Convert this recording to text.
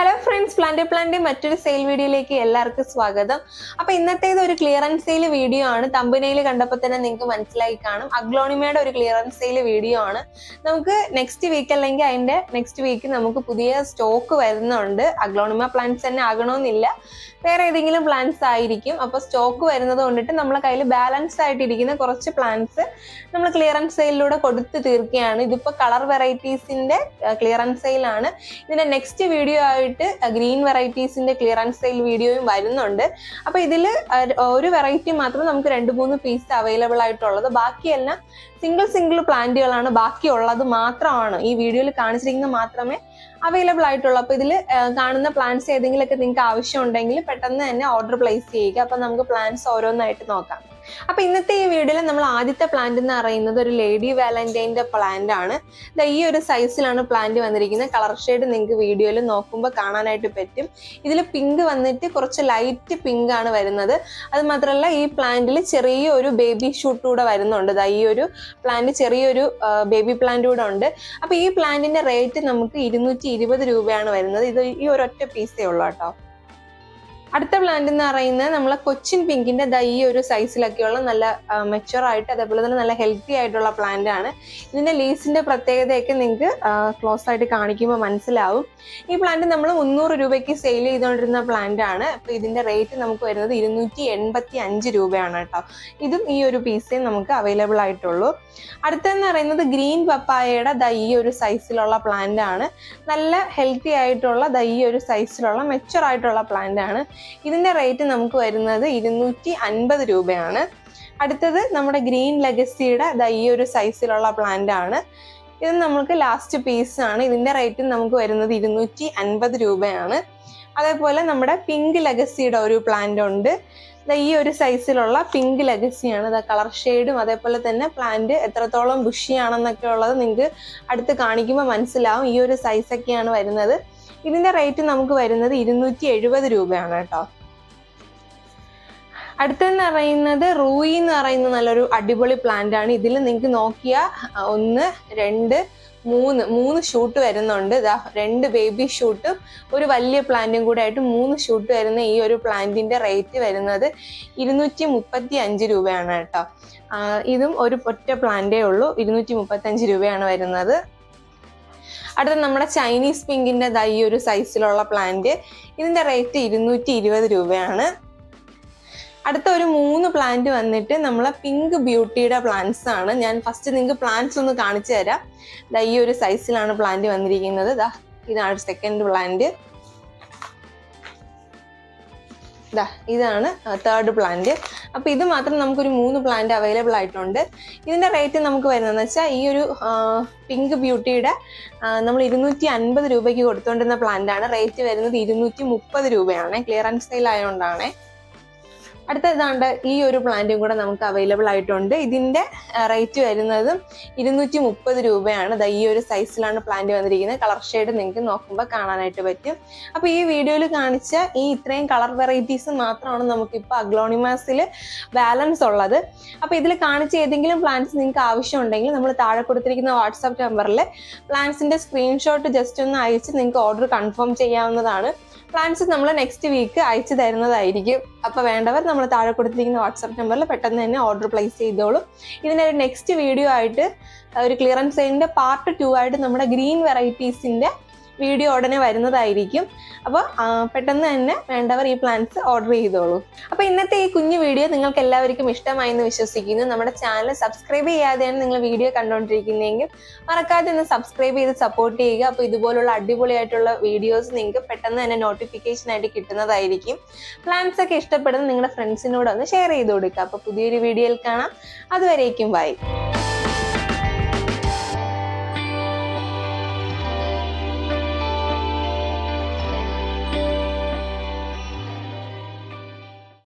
Hello friends, plant മറ്റൊരു sale വീഡിയോയിലേക്ക് എല്ലാവർക്കും സ്വാഗതം. അപ്പൊ ഇന്നത്തേത് ഒരു ക്ലിയറൻസ് സെയിൽ വീഡിയോ ആണ്. തമ്പനയിൽ കണ്ടപ്പോൾ തന്നെ നിങ്ങൾക്ക് മനസ്സിലായി കാണും. അഗ്ലോണിമയുടെ ഒരു ക്ലിയറൻസ് സെയിൽ വീഡിയോ ആണ്. നമുക്ക് നെക്സ്റ്റ് വീക്ക് അല്ലെങ്കിൽ അതിന്റെ നെക്സ്റ്റ് വീക്ക് നമുക്ക് പുതിയ സ്റ്റോക്ക് വരുന്നുണ്ട്. അഗ്ലോണിമ പ്ലാന്റ്സ് തന്നെ ആകണമെന്നില്ല, വേറെ ഏതെങ്കിലും പ്ലാന്റ്സ് ആയിരിക്കും. അപ്പൊ സ്റ്റോക്ക് വരുന്നത് കൊണ്ടിട്ട് നമ്മളെ കയ്യിൽ ബാലൻസ് ആയിട്ടിരിക്കുന്ന കുറച്ച് പ്ലാന്റ്സ് നമ്മൾ ക്ലിയറൻസ് സെയിലിലൂടെ കൊടുത്ത് തീർക്കുകയാണ്. ഇതിപ്പോ കളർ വെറൈറ്റീസിന്റെ ക്ലിയറൻസ് സെയിലാണ്. ഇതിന്റെ നെക്സ്റ്റ് വീഡിയോ ആയിട്ട് ഗ്രീൻ വെറൈറ്റീസിന്റെ ക്ലിയറൻസ് സെയിൽ വീഡിയോയും വരുന്നുണ്ട്. അപ്പൊ ഇതിൽ ഒരു വെറൈറ്റി മാത്രം നമുക്ക് 2-3 പീസ് അവൈലബിൾ ആയിട്ടുള്ളത്. ബാക്കിയെല്ലാം സിംഗിൾ പ്ലാന്റുകളാണ്. ബാക്കിയുള്ളത് മാത്രമാണ് ഈ വീഡിയോയിൽ കാണിച്ചിരിക്കുന്നത് മാത്രമേ അവൈലബിൾ ആയിട്ടുള്ളൂ. അപ്പൊ ഇതിൽ കാണുന്ന പ്ലാന്റ്സ് ഏതെങ്കിലുമൊക്കെ നിങ്ങൾക്ക് ആവശ്യമുണ്ടെങ്കിൽ പെട്ടെന്ന് തന്നെ ഓർഡർ പ്ലേസ് ചെയ്യുക. അപ്പൊ നമുക്ക് പ്ലാന്റ്സ് ഓരോന്നായിട്ട് നോക്കാം. അപ്പൊ ഇന്നത്തെ ഈ വീഡിയോയിൽ നമ്മൾ ആദ്യത്തെ പ്ലാന്റ് എന്ന് പറയുന്നത് ഒരു ലേഡി വാലന്റൈൻ്റെ പ്ലാന്റ് ആണ്. ഈ ഒരു സൈസിലാണ് പ്ലാന്റ് വന്നിരിക്കുന്നത്. കളർ ഷെയ്ഡ് നിങ്ങൾക്ക് വീഡിയോയിൽ നോക്കുമ്പോൾ കാണാനായിട്ട് പറ്റും. ഇതിൽ പിങ്ക് വന്നിട്ട് കുറച്ച് ലൈറ്റ് പിങ്ക് ആണ് വരുന്നത്. അത് മാത്രമല്ല ഈ പ്ലാന്റിൽ ചെറിയൊരു ബേബി ഷൂട്ട് കൂടെ വരുന്നുണ്ട്. ഈ ഒരു പ്ലാന്റ് ചെറിയൊരു ബേബി പ്ലാന്റ് കൂടെ ഉണ്ട്. അപ്പൊ ഈ പ്ലാന്റിന്റെ റേറ്റ് നമുക്ക് 220 രൂപയാണ് വരുന്നത്. ഇത് ഈ ഒരൊറ്റ പീസേ ഉള്ളൂ കേട്ടോ. അടുത്ത പ്ലാന്റ് എന്ന് പറയുന്നത് നമ്മളെ കൊച്ചിൻ പിങ്കിന്റെ ഈ ഒരു സൈസിലൊക്കെയുള്ള നല്ല മെച്ചുവർ ആയിട്ട് അതേപോലെ തന്നെ നല്ല ഹെൽത്തി ആയിട്ടുള്ള പ്ലാന്റ് ആണ്. ഇതിന്റെ ലീസിന്റെ പ്രത്യേകതയൊക്കെ നിങ്ങൾക്ക് ക്ലോസ് ആയിട്ട് കാണിക്കുമ്പോൾ മനസ്സിലാവും. ഈ പ്ലാന്റ് നമ്മൾ 300 രൂപയ്ക്ക് സെയിൽ ചെയ്തുകൊണ്ടിരുന്ന പ്ലാന്റ് ആണ്. അപ്പൊ ഇതിന്റെ റേറ്റ് നമുക്ക് വരുന്നത് 285 രൂപയാണ് കേട്ടോ. ഇതും ഈ ഒരു പീസേ നമുക്ക് അവൈലബിൾ ആയിട്ടുള്ളൂ. അടുത്തെന്ന് പറയുന്നത് ഗ്രീൻ പപ്പായയുടെ ഈ ഒരു സൈസിലുള്ള പ്ലാന്റ് ആണ്. നല്ല ഹെൽത്തി ആയിട്ടുള്ള ഈ ഒരു സൈസിലുള്ള മെച്ചുവർ ആയിട്ടുള്ള പ്ലാന്റ് ആണ്. ഇതിന്റെ റേറ്റ് നമുക്ക് വരുന്നത് 250 രൂപയാണ്. അടുത്തത് നമ്മുടെ ഗ്രീൻ ലെഗസിയുടെ ഈ ഒരു സൈസിലുള്ള പ്ലാന്റ് ആണ്. ഇത് നമുക്ക് ലാസ്റ്റ് പീസ് ആണ്. ഇതിന്റെ റേറ്റ് നമുക്ക് വരുന്നത് 250 രൂപയാണ്. അതേപോലെ നമ്മുടെ പിങ്ക് ലെഗസിയുടെ ഒരു പ്ലാന്റ് ഉണ്ട്. ഈ ഒരു സൈസിലുള്ള പിങ്ക് ലെഗസിയാണ്. കളർ ഷെയ്ഡും അതേപോലെ തന്നെ പ്ലാന്റ് എത്രത്തോളം ബുഷിയാണെന്നൊക്കെ ഉള്ളത് നിങ്ങൾക്ക് അടുത്ത് കാണിക്കുമ്പോൾ മനസ്സിലാവും. ഈ ഒരു സൈസൊക്കെയാണ് വരുന്നത്. ഇതിന്റെ റേറ്റ് നമുക്ക് വരുന്നത് 270 രൂപയാണ് കേട്ടോ. അടുത്തെന്ന് പറയുന്നത് റൂയി എന്ന് പറയുന്ന നല്ലൊരു അടിപൊളി പ്ലാന്റ് ആണ്. ഇതിൽ നിങ്ങൾക്ക് നോക്കിയാൽ 1, 2, 3 ഷൂട്ട് വരുന്നുണ്ട്. 2 ബേബി ഷൂട്ടും ഒരു വലിയ പ്ലാന്റും കൂടെ ആയിട്ട് 3 ഷൂട്ട് വരുന്ന ഈ ഒരു പ്ലാന്റിന്റെ റേറ്റ് വരുന്നത് 235 രൂപയാണ് കേട്ടോ. ഇതും ഒരു ഒറ്റ പ്ലാന്റേ ഉള്ളൂ. 235 രൂപയാണ് വരുന്നത്. അടുത്ത നമ്മുടെ ചൈനീസ് പിങ്കിന്റെ ഈ ഒരു സൈസിലുള്ള പ്ലാന്റ്. ഇതിന്റെ റേറ്റ് 220 രൂപയാണ്. അടുത്ത ഒരു 3 പ്ലാന്റ് വന്നിട്ട് നമ്മളെ പിങ്ക് ബ്യൂട്ടിയുടെ പ്ലാന്റ്സ് ആണ്. ഞാൻ ഫസ്റ്റ് നിങ്ങൾക്ക് പ്ലാന്റ്സ് ഒന്ന് കാണിച്ചു തരാം. ഈ ഒരു സൈസിലാണ് പ്ലാന്റ് വന്നിരിക്കുന്നത്. ഇതാണ് സെക്കൻഡ് പ്ലാന്റ്. ഇതാണ് തേർഡ് പ്ലാന്റ്. അപ്പൊ ഇത് മാത്രം നമുക്കൊരു 3 പ്ലാന്റ് അവൈലബിൾ ആയിട്ടുണ്ട്. ഇതിന്റെ റേറ്റ് നമുക്ക് വരുന്നതെന്ന് വെച്ചാൽ ഈ ഒരു പിങ്ക് ബ്യൂട്ടിയുടെ നമ്മൾ 250 രൂപയ്ക്ക് കൊടുത്തുകൊണ്ടിരുന്ന പ്ലാന്റ് ആണ്. റേറ്റ് വരുന്നത് 230 രൂപയാണ്. ക്ലിയറൻസ് സെയിൽ ആയതുകൊണ്ടാണ്. അടുത്ത ഇതാണ്ട് ഈ ഒരു പ്ലാന്റും കൂടെ നമുക്ക് അവൈലബിൾ ആയിട്ടുണ്ട്. ഇതിന്റെ റേറ്റ് വരുന്നതും 230 രൂപയാണ്. ഈ ഒരു സൈസിലാണ് പ്ലാന്റ് വന്നിരിക്കുന്നത്. കളർ ഷെയ്ഡ് നിങ്ങൾക്ക് നോക്കുമ്പോൾ കാണാനായിട്ട് പറ്റും. അപ്പൊ ഈ വീഡിയോയിൽ കാണിച്ച ഈ ഇത്രയും കളർ വെറൈറ്റീസ് മാത്രമാണ് നമുക്കിപ്പോൾ അഗ്ലോണിമാസിൽ ബാലൻസ് ഉള്ളത്. അപ്പൊ ഇതിൽ കാണിച്ച ഏതെങ്കിലും പ്ലാന്റ്സ് നിങ്ങൾക്ക് ആവശ്യമുണ്ടെങ്കിൽ നമ്മൾ താഴെ കൊടുത്തിരിക്കുന്ന വാട്സാപ്പ് നമ്പറിൽ പ്ലാന്റ്സിന്റെ സ്ക്രീൻഷോട്ട് ജസ്റ്റ് ഒന്ന് അയച്ച് നിങ്ങൾക്ക് ഓർഡർ കൺഫേം ചെയ്യാവുന്നതാണ്. പ്ലാന്റ്സ് നമ്മൾ നെക്സ്റ്റ് വീക്ക് അയച്ചു തരുന്നതായിരിക്കും. അപ്പൊ വേണ്ടവർ നമ്മൾ താഴെ കൊടുത്തിരിക്കുന്ന വാട്സാപ്പ് നമ്പറിൽ പെട്ടെന്ന് തന്നെ ഓർഡർ പ്ലേസ് ചെയ്തോളൂ. ഇതിന്റെ ഒരു നെക്സ്റ്റ് വീഡിയോ ആയിട്ട് ഒരു ക്ലിയറൻസ് സെയിലിന്റെ പാർട്ട് 2 ആയിട്ട് നമ്മുടെ ഗ്രീൻ വെറൈറ്റീസിന്റെ വീഡിയോ ഉടനെ വരുന്നതായിരിക്കും. അപ്പോൾ പെട്ടെന്ന് തന്നെ വേണ്ടവർ ഈ പ്ലാന്റ്സ് ഓർഡർ ചെയ്തോളൂ. അപ്പോൾ ഇന്നത്തെ ഈ കുഞ്ഞു വീഡിയോ നിങ്ങൾക്ക് എല്ലാവർക്കും ഇഷ്ടമായി എന്ന് വിശ്വസിക്കുന്നു. നമ്മുടെ ചാനൽ സബ്സ്ക്രൈബ് ചെയ്യാതെയാണ് നിങ്ങൾ വീഡിയോ കണ്ടുകൊണ്ടിരിക്കുന്നതെങ്കിൽ മറക്കാതെ ഒന്ന് സബ്സ്ക്രൈബ് ചെയ്ത് സപ്പോർട്ട് ചെയ്യുക. അപ്പോൾ ഇതുപോലുള്ള അടിപൊളിയായിട്ടുള്ള വീഡിയോസ് നിങ്ങൾക്ക് പെട്ടെന്ന് തന്നെ നോട്ടിഫിക്കേഷൻ ആയിട്ട് കിട്ടുന്നതായിരിക്കും. പ്ലാന്റ്സ് ഒക്കെ ഇഷ്ടപ്പെടുന്ന നിങ്ങളുടെ ഫ്രണ്ട്സിനോട് ഒന്ന് ഷെയർ ചെയ്ത് കൊടുക്കുക. അപ്പോൾ പുതിയൊരു വീഡിയോയിൽ കാണാം. അതുവരേക്കും ബൈ.